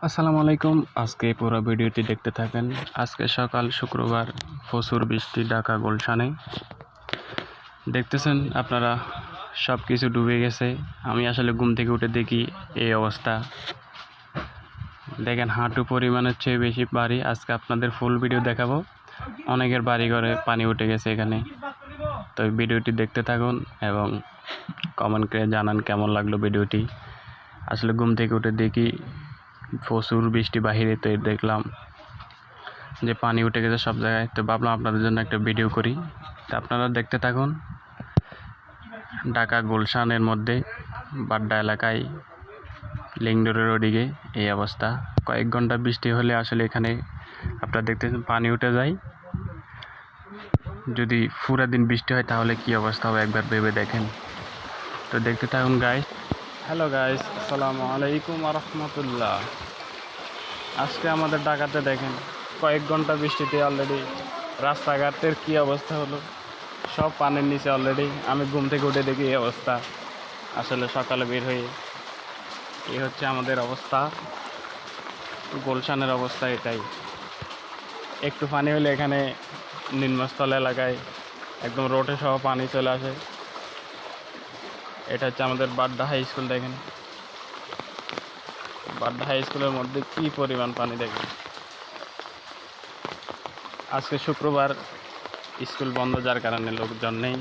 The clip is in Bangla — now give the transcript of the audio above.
আসসালামু আলাইকুম। আজকে পুরো ভিডিওটি দেখতে থাকেন। আজকে সকাল শুক্রবার, প্রচুর বৃষ্টি ঢাকা গুলশানে। দেখতেছেন আপনারা সব কিছু ডুবে গেছে। আমি আসলে ঘুম থেকে উঠে দেখি এই অবস্থা। দেখেন হাঁটু পরিমাণের চেয়ে বেশি বাড়ি। আজকে আপনাদের ফুল ভিডিও দেখাবো। অনেকের বাড়ি ঘরে পানি উঠে গেছে এখানে। তো ভিডিওটি দেখতে থাকুন এবং কমেন্ট করে জানান কেমন লাগলো ভিডিওটি। আসলে ঘুম থেকে উঠে দেখি প্রচুর বৃষ্টি বাহিরে, তো দেখলাম যে পানি উঠে গেছে সব জায়গায়। তো ভাবলাম আপনাদের জন্য একটা ভিডিও করি। তো আপনারা দেখতে থাকুন। ঢাকা গুলশানের মধ্যে বাড্ডা এলাকায় লিংডোরের ওদিকে এই অবস্থা। কয়েক ঘন্টা বৃষ্টি হলে আসলে এখানে আপনারা দেখতেছেন পানি উঠে যায়। যদি পুরা দিন বৃষ্টি হয় তাহলে কি অবস্থা হবে একবার ভেবে দেখেন। তো দেখতে থাকুন গাইস। হ্যালো গাইস, আসসালামু আলাইকুম রহমতুল্লাহ। আজকে আমাদের ঢাকাতে দেখেন কয়েক ঘন্টা বৃষ্টিতে অলরেডি রাস্তাঘাটের কি অবস্থা হলো, সব পানির নিচে অলরেডি। আমি ঘুম থেকে উঠে দেখি এই অবস্থা। আসলে সকালে বের হয়ে এই হচ্ছে আমাদের অবস্থা। গুলশানের অবস্থা এটাই। একটু পানি হলে এখানে নিম্নস্থল এলাকায় একদম রোডে সহ পানি চলে আসে। এটা হচ্ছে আমাদের বাড্ডা হাই স্কুল। দেখেন বাড্ডা হাই স্কুলের মধ্যে কি পরিমাণ পানি দেখেন। আজকে শুক্রবার, স্কুল বন্ধ, যার কারণে লোকজন নেই।